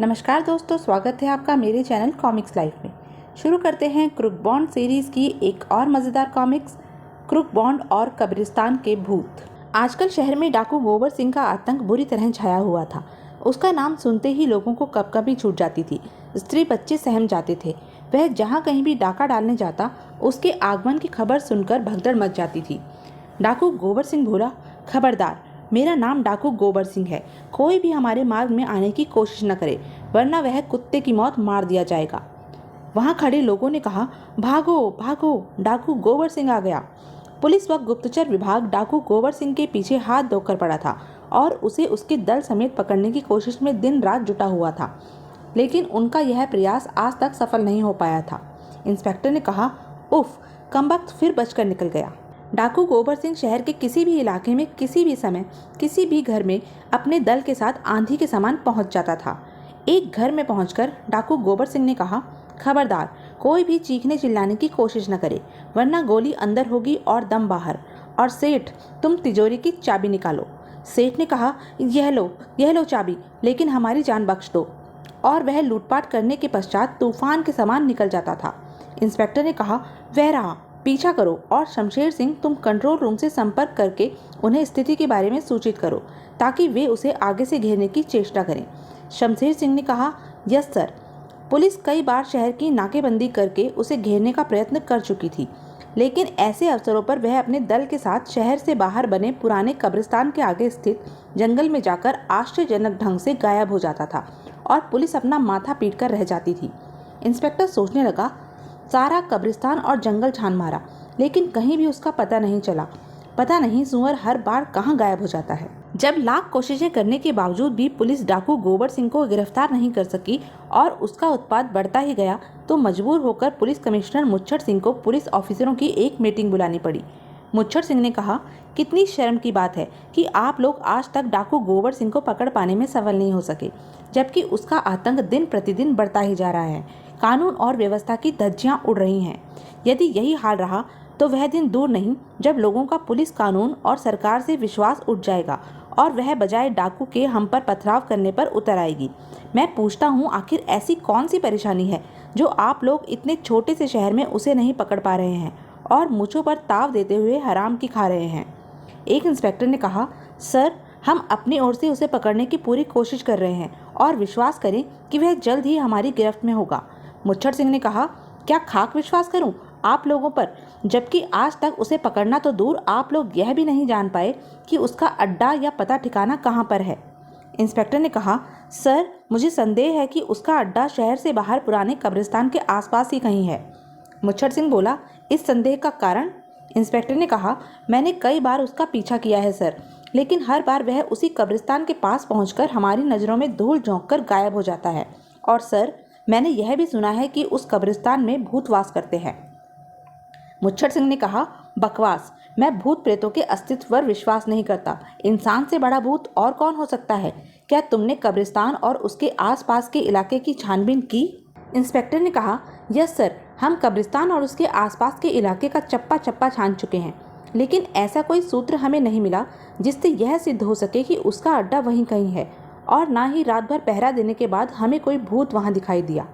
नमस्कार दोस्तों, स्वागत है आपका मेरे चैनल कॉमिक्स लाइफ में। शुरू करते हैं क्रूक बॉन्ड सीरीज़ की एक और मज़ेदार कॉमिक्स, क्रूक बॉन्ड और कब्रिस्तान के भूत। आजकल शहर में डाकू गोबर सिंह का आतंक बुरी तरह छाया हुआ था। उसका नाम सुनते ही लोगों को कपकपी छूट जाती थी। स्त्री बच्चे सहम जाते थे। वह जहाँ कहीं भी डाका डालने जाता, उसके आगमन की खबर सुनकर भगदड़ मच जाती थी। डाकू गोबर सिंह बोला, खबरदार, मेरा नाम डाकू गोबर सिंह है। कोई भी हमारे मार्ग में आने की कोशिश न करे, वरना वह कुत्ते की मौत मार दिया जाएगा। वहां खड़े लोगों ने कहा, भागो भागो, डाकू गोबर सिंह आ गया। पुलिस व गुप्तचर विभाग डाकू गोबर सिंह के पीछे हाथ धोकर पड़ा था और उसे उसके दल समेत पकड़ने की कोशिश में दिन रात जुटा हुआ था, लेकिन उनका यह प्रयास आज तक सफल नहीं हो पाया था। इंस्पेक्टर ने कहा, उफ, कमबख्त फिर बचकर निकल गया। डाकू गोबर सिंह शहर के किसी भी इलाके में किसी भी समय किसी भी घर में अपने दल के साथ आंधी के समान पहुंच जाता था। एक घर में पहुंचकर डाकू गोबर सिंह ने कहा, खबरदार, कोई भी चीखने चिल्लाने की कोशिश न करे, वरना गोली अंदर होगी और दम बाहर। और सेठ, तुम तिजोरी की चाबी निकालो। सेठ ने कहा, यह लो चाबी, लेकिन हमारी जान बख्श दो। और वह लूटपाट करने के पश्चात तूफान के समान निकल जाता था। इंस्पेक्टर ने कहा, वह रहा, पीछा करो और शमशेर सिंह, तुम कंट्रोल रूम से संपर्क करके उन्हें स्थिति के बारे में सूचित करो, ताकि वे उसे आगे से घेरने की चेष्टा करें। शमशेर सिंह ने कहा, यस सर। पुलिस कई बार शहर की नाकेबंदी करके उसे घेरने का प्रयत्न कर चुकी थी, लेकिन ऐसे अवसरों पर वह अपने दल के साथ शहर से बाहर बने पुराने कब्रिस्तान के आगे स्थित जंगल में जाकर आश्चर्यजनक ढंग से गायब हो जाता था और पुलिस अपना माथा पीट कर रह जाती थी। इंस्पेक्टर सोचने लगा, सारा कब्रिस्तान और जंगल छान मारा, लेकिन कहीं भी उसका पता नहीं चला। पता नहीं सुअर हर बार कहाँ गायब हो जाता है। जब लाख कोशिशें करने के बावजूद भी पुलिस डाकू गोबर सिंह को गिरफ्तार नहीं कर सकी और उसका उत्पात बढ़ता ही गया, तो मजबूर होकर पुलिस कमिश्नर मुच्छर सिंह को पुलिस ऑफिसरों की एक मीटिंग बुलानी पड़ी। मुच्छर सिंह ने कहा, कितनी शर्म की बात है कि आप लोग आज तक डाकू गोबर सिंह को पकड़ पाने में सफल नहीं हो सके, जबकि उसका आतंक दिन प्रतिदिन बढ़ता ही जा रहा है। कानून और व्यवस्था की धज्जियां उड़ रही हैं। यदि यही हाल रहा तो वह दिन दूर नहीं जब लोगों का पुलिस, कानून और सरकार से विश्वास उठ जाएगा और वह बजाय डाकू के हम पर पथराव करने पर उतर आएगी। मैं पूछता हूँ, आखिर ऐसी कौन सी परेशानी है जो आप लोग इतने छोटे से शहर में उसे नहीं पकड़ पा रहे हैं और मुझों पर ताव देते हुए हराम की खा रहे हैं। एक इंस्पेक्टर ने कहा, सर, हम अपनी ओर से उसे पकड़ने की पूरी कोशिश कर रहे हैं और विश्वास करें कि वह जल्द ही हमारी गिरफ्त में होगा। मुच्छर सिंह ने कहा, क्या खाक विश्वास करूं आप लोगों पर, जबकि आज तक उसे पकड़ना तो दूर, आप लोग यह भी नहीं जान पाए कि उसका अड्डा या पता ठिकाना कहां पर है। इंस्पेक्टर ने कहा, सर, मुझे संदेह है कि उसका अड्डा शहर से बाहर पुराने कब्रिस्तान के आसपास ही कहीं है। मुच्छर सिंह बोला, इस संदेह का कारण? इंस्पेक्टर ने कहा, मैंने कई बार उसका पीछा किया है सर, लेकिन हर बार वह उसी कब्रिस्तान के पास पहुंचकर हमारी नज़रों में धूल झोंक कर गायब हो जाता है। और सर, मैंने यह भी सुना है कि उस कब्रिस्तान में भूत वास करते हैं। मुच्छर सिंह ने कहा, बकवास, मैं भूत प्रेतों के अस्तित्व पर विश्वास नहीं करता। इंसान से बड़ा भूत और कौन हो सकता है? क्या तुमने कब्रिस्तान और उसके आसपास के इलाके की छानबीन की? इंस्पेक्टर ने कहा, यस सर, हम कब्रिस्तान और उसके आसपास के इलाके का चप्पा चप्पा छान चुके हैं, लेकिन ऐसा कोई सूत्र हमें नहीं मिला जिससे यह सिद्ध हो सके कि उसका अड्डा वहीं कहीं है, और ना ही रात भर पहरा देने के बाद हमें कोई भूत वहां दिखाई दिया।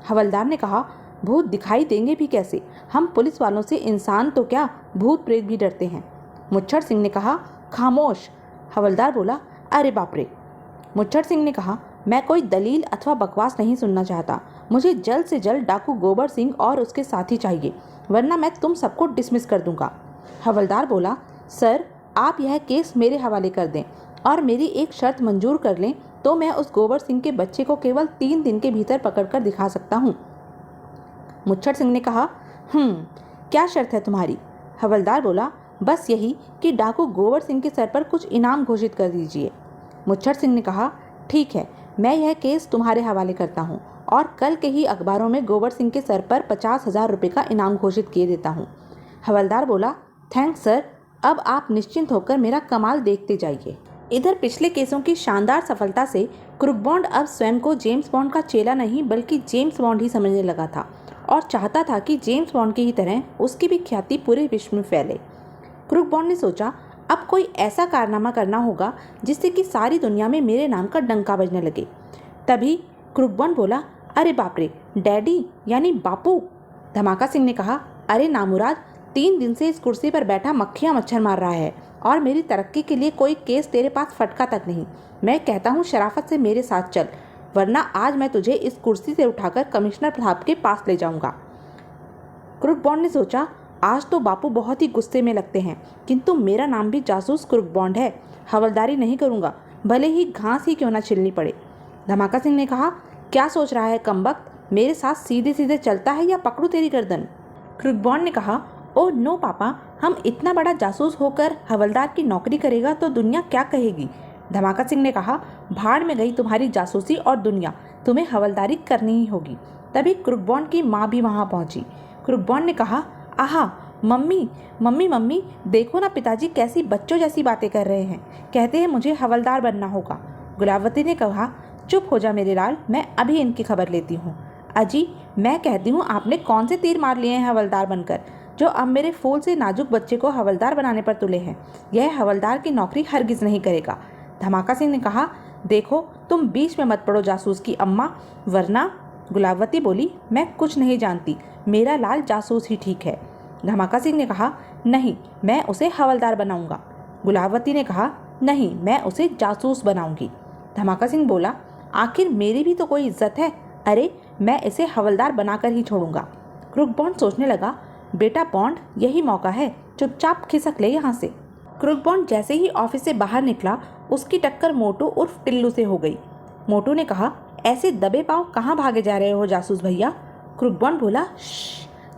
हवलदार ने कहा, भूत दिखाई देंगे भी कैसे? हम पुलिस वालों से इंसान तो क्या, भूत प्रेत भी डरते हैं। मुच्छर सिंह ने कहा, खामोश। हवलदार बोला, अरे बाप रे। मुच्छर सिंह ने कहा, मैं कोई दलील अथवा बकवास नहीं सुनना चाहता। मुझे जल्द से जल्द डाकू गोबर सिंह और उसके साथी चाहिए, वरना मैं तुम सबको डिसमिस कर दूंगा। हवलदार बोला, सर, आप यह केस मेरे हवाले कर दें और मेरी एक शर्त मंजूर कर लें तो मैं उस गोबर सिंह के बच्चे को केवल 3 दिन के भीतर पकड़कर दिखा सकता हूँ। मुच्छर सिंह ने कहा, क्या शर्त है तुम्हारी? हवलदार बोला, बस यही कि डाकू गोबर सिंह के सर पर कुछ इनाम घोषित कर दीजिए। मुच्छर सिंह ने कहा, ठीक है, मैं यह केस तुम्हारे हवाले करता हूँ और कल के ही अखबारों में गोबर सिंह के सर पर 50,000 रुपये का इनाम घोषित किए देता हूँ। हवलदार बोला, थैंक्स सर, अब आप निश्चिंत होकर मेरा कमाल देखते जाइए। इधर पिछले केसों की शानदार सफलता से क्रूक बॉन्ड अब स्वयं को जेम्स बॉन्ड का चेला नहीं बल्कि जेम्स बॉन्ड ही समझने लगा था और चाहता था कि जेम्स बॉन्ड की ही तरह उसकी भी ख्याति पूरे विश्व में फैले। क्रूक बॉन्ड ने सोचा, अब कोई ऐसा कारनामा करना होगा जिससे कि सारी दुनिया में मेरे नाम का डंका बजने लगे। तभी क्रुकबॉन्ड बोला, अरे बाप रे, डैडी यानी बापू। धमाका सिंह ने कहा, अरे नामुराद, 3 दिन से इस कुर्सी पर बैठा मक्खियाँ मच्छर मार रहा है और मेरी तरक्की के लिए कोई केस तेरे पास फटका तक नहीं। मैं कहता हूँ शराफत से मेरे साथ चल, वरना आज मैं तुझे इस कुर्सी से उठाकर कमिश्नर साहब के पास ले जाऊंगा। क्रुकबॉन्ड ने सोचा, आज तो बापू बहुत ही गुस्से में लगते हैं, किंतु मेरा नाम भी जासूस क्रुकबॉन्ड है। हवलदारी नहीं करूंगा, भले ही घास ही क्यों ना छिलनी पड़े। धमाका सिंह ने कहा, क्या सोच रहा है कमबख्त, मेरे साथ सीधे सीधे चलता है या पकड़ू तेरी गर्दन। क्रुकबॉन्ड ने कहा, ओ नो पापा, हम इतना बड़ा जासूस होकर हवलदार की नौकरी करेगा तो दुनिया क्या कहेगी। धमाका सिंह ने कहा, भाड़ में गई तुम्हारी जासूसी और दुनिया, तुम्हें हवलदारी करनी ही होगी। तभी क्रुकबॉन्ड की माँ भी वहाँ पहुँची। क्रुकबॉन्ड ने कहा, आहा मम्मी मम्मी मम्मी, देखो ना पिताजी कैसी बच्चों जैसी बातें कर रहे हैं, कहते हैं मुझे हवलदार बनना होगा। गुलावती ने कहा, चुप हो जा मेरे लाल, मैं अभी इनकी खबर लेती हूँ। अजी, मैं कहती हूँ आपने कौन से तीर मार लिए हैं हवलदार बनकर, जो अब मेरे फूल से नाजुक बच्चे को हवलदार बनाने पर तुले हैं। यह हवलदार की नौकरी हरगिज नहीं करेगा। धमाका सिंह ने कहा, देखो तुम बीच में मत पड़ो जासूस की अम्मा, वरना। गुलावती बोली, मैं कुछ नहीं जानती, मेरा लाल जासूस ही ठीक है। धमाका सिंह ने कहा, नहीं, मैं उसे हवलदार बनाऊंगा। गुलावती ने कहा, नहीं, मैं उसे जासूस बनाऊंगी। धमाका सिंह बोला, आखिर मेरी भी तो कोई इज्जत है, अरे मैं इसे हवलदार बनाकर ही छोड़ूंगा। क्रुकबॉन्ड सोचने लगा, बेटा बॉन्ड, यही मौका है, चुपचाप खिसक ले यहाँ से। क्रुकबॉन्ड जैसे ही ऑफिस से बाहर निकला, उसकी टक्कर मोटू उर्फ टिल्लू से हो गई। मोटू ने कहा, ऐसे दबे पाँव कहाँ भागे जा रहे हो जासूस भैया। क्रुकबॉन्ड बोला,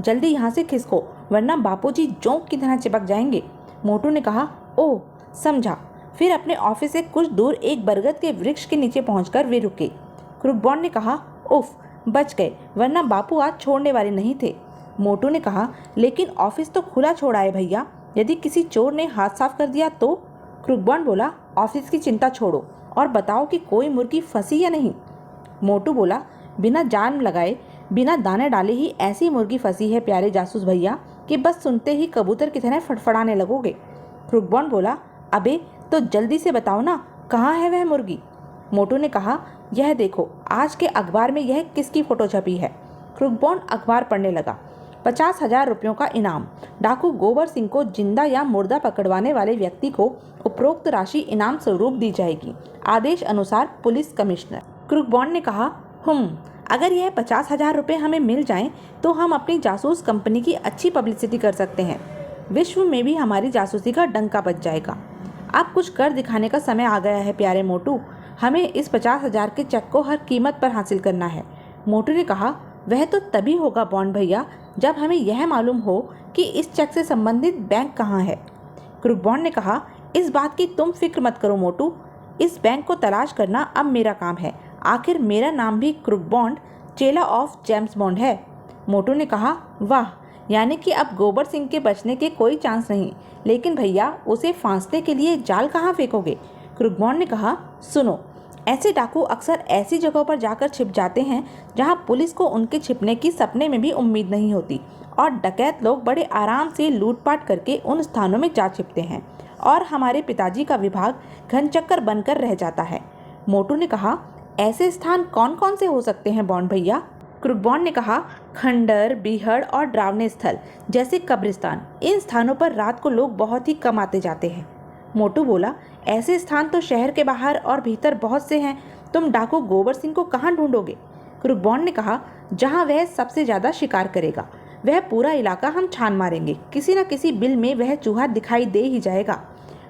जल्दी यहाँ से खिसको, वरना बापूजी जोंक की तरह चिपक जाएंगे। मोटू ने कहा, ओह समझा। फिर अपने ऑफिस से कुछ दूर एक बरगद के वृक्ष के नीचे पहुंचकर वे रुके। क्रुकबॉन्ड ने कहा, उफ, बच गए, वरना बापू आज छोड़ने वाले नहीं थे। मोटू ने कहा, लेकिन ऑफिस तो खुला छोड़ा है भैया, यदि किसी चोर ने हाथ साफ कर दिया तो। क्रुकबॉन्ड बोला, ऑफिस की चिंता छोड़ो और बताओ कि कोई मुर्गी फंसी या नहीं। मोटू बोला, बिना जान लगाए, बिना दाने डाले ही ऐसी मुर्गी फंसी है प्यारे जासूस भैया कि बस सुनते ही कबूतर की तरह फड़फड़ाने लगोगे। क्रुकबॉन्ड बोला, अबे तो जल्दी से बताओ ना, कहाँ है वह मुर्गी। मोटू ने कहा, यह देखो, आज के अखबार में यह किसकी फ़ोटो छपी है। क्रुकबॉन्ड अखबार पढ़ने लगा। 50,000 रुपयों का इनाम, डाकू गोबर सिंह को जिंदा या मुर्दा पकड़वाने वाले व्यक्ति को उपरोक्त राशि इनाम स्वरूप दी जाएगी, आदेश अनुसार पुलिस कमिश्नर। क्रुकबॉन्ड ने कहा, अगर यह 50,000 रुपये हमें मिल जाएं तो हम अपनी जासूस कंपनी की अच्छी पब्लिसिटी कर सकते हैं, विश्व में भी हमारी जासूसी का डंका बज जाएगा। अब कुछ कर दिखाने का समय आ गया है प्यारे मोटू, हमें इस 50,000 के चेक को हर कीमत पर हासिल करना है। मोटू ने कहा, वह तो तभी होगा बॉन्ड भैया जब हमें यह मालूम हो कि इस चेक से संबंधित बैंक कहाँ है। क्रुकबॉन्ड ने कहा, इस बात की तुम फिक्र मत करो मोटू, इस बैंक को तलाश करना अब मेरा काम है, आखिर मेरा नाम भी क्रुकबॉन्ड, चेला ऑफ जेम्स बॉन्ड है। मोटू ने कहा, वाह, यानी कि अब गोबर सिंह के बचने के कोई चांस नहीं, लेकिन भैया उसे फांसने के लिए जाल कहाँ फेंकोगे। क्रुकबॉन्ड ने कहा, सुनो, ऐसे डाकू अक्सर ऐसी जगहों पर जाकर छिप जाते हैं जहां पुलिस को उनके छिपने की सपने में भी उम्मीद नहीं होती, और डकैत लोग बड़े आराम से लूटपाट करके उन स्थानों में जा छिपते हैं और हमारे पिताजी का विभाग घनचक्कर बनकर रह जाता है। मोटू ने कहा, ऐसे स्थान कौन कौन से हो सकते हैं बॉन्ड भैया। क्रुकबॉन्ड ने कहा, खंडर, बीहड़ और डरावने स्थल जैसे कब्रिस्तान, इन स्थानों पर रात को लोग बहुत ही कम आते जाते हैं। मोटू बोला, ऐसे स्थान तो शहर के बाहर और भीतर बहुत से हैं, तुम डाकू गोबर सिंह को कहाँ ढूंढोगे। क्रुकबॉन्ड ने कहा, जहाँ वह सबसे ज़्यादा शिकार करेगा, वह पूरा इलाका हम छान मारेंगे, किसी न किसी बिल में वह चूहा दिखाई दे ही जाएगा।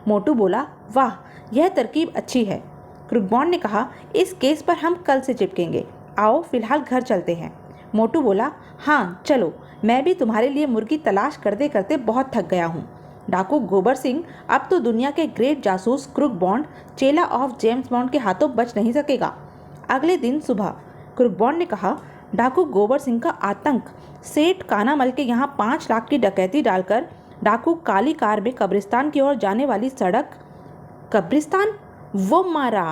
मोटू बोला, वाह, यह तरकीब अच्छी है। क्रुकबॉन्ड ने कहा, इस केस पर हम कल से चिपकेंगे, आओ फिलहाल घर चलते हैं। मोटू बोला, हाँ चलो, मैं भी तुम्हारे लिए मुर्गी तलाश करते करते बहुत थक गया हूँ। डाकू गोबर सिंह अब तो दुनिया के ग्रेट जासूस क्रुकबॉन्ड, चेला ऑफ जेम्स बॉन्ड के हाथों बच नहीं सकेगा। अगले दिन सुबह क्रुकबॉन्ड ने कहा, डाकू गोबर सिंह का आतंक, सेठ कानामल के यहाँ 5 लाख की डकैती डालकर डाकू काली कार में कब्रिस्तान की ओर जाने वाली सड़क, कब्रिस्तान, वो मारा।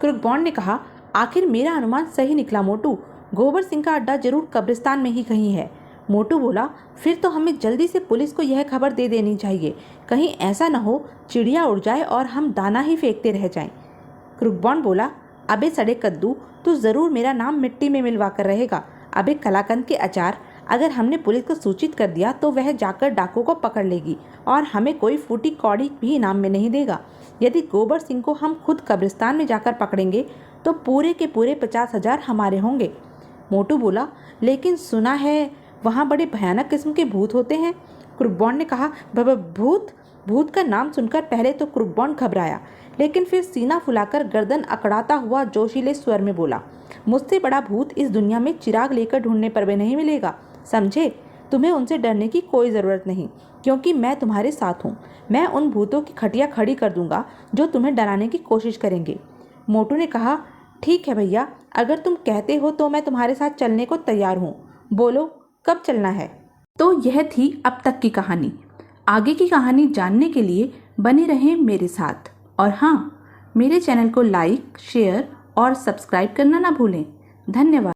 क्रुकबॉन्ड ने कहा, आखिर मेरा अनुमान सही निकला मोटू, गोबर सिंह का अड्डा जरूर कब्रिस्तान में ही कहीं है। मोटू बोला, फिर तो हमें जल्दी से पुलिस को यह खबर दे देनी चाहिए, कहीं ऐसा न हो चिड़िया उड़ जाए और हम दाना ही फेंकते रह जाएं। क्रुकबॉन्ड बोला, अबे सड़े कद्दू, तू ज़रूर मेरा नाम मिट्टी में मिलवा कर रहेगा। अबे कलाकंद के अचार, अगर हमने पुलिस को सूचित कर दिया तो वह जाकर डाकू को पकड़ लेगी और हमें कोई फूटी कौड़ी भी इनाम में नहीं देगा। यदि गोबर सिंह को हम खुद कब्रिस्तान में जाकर पकड़ेंगे तो पूरे के पूरे 50,000 हमारे होंगे। मोटू बोला, लेकिन सुना है वहाँ बड़े भयानक किस्म के भूत होते हैं। क्रूकबॉन्ड ने कहा, भूत? भूत का नाम सुनकर पहले तो क्रूकबॉन्ड घबराया, लेकिन फिर सीना फुलाकर गर्दन अकड़ाता हुआ जोशीले स्वर में बोला, मुझसे बड़ा भूत इस दुनिया में चिराग लेकर ढूंढने पर भी नहीं मिलेगा, समझे? तुम्हें उनसे डरने की कोई ज़रूरत नहीं, क्योंकि मैं तुम्हारे साथ हूँ। मैं उन भूतों की खटिया खड़ी कर दूंगा जो तुम्हें डराने की कोशिश करेंगे। मोटू ने कहा, ठीक है भैया, अगर तुम कहते हो तो मैं तुम्हारे साथ चलने को तैयार हूँ। बोलो कब चलना है? तो यह थी अब तक की कहानी। आगे की कहानी जानने के लिए बने रहें मेरे साथ। और हाँ, मेरे चैनल को लाइक, शेयर और सब्सक्राइब करना ना भूलें। धन्यवाद।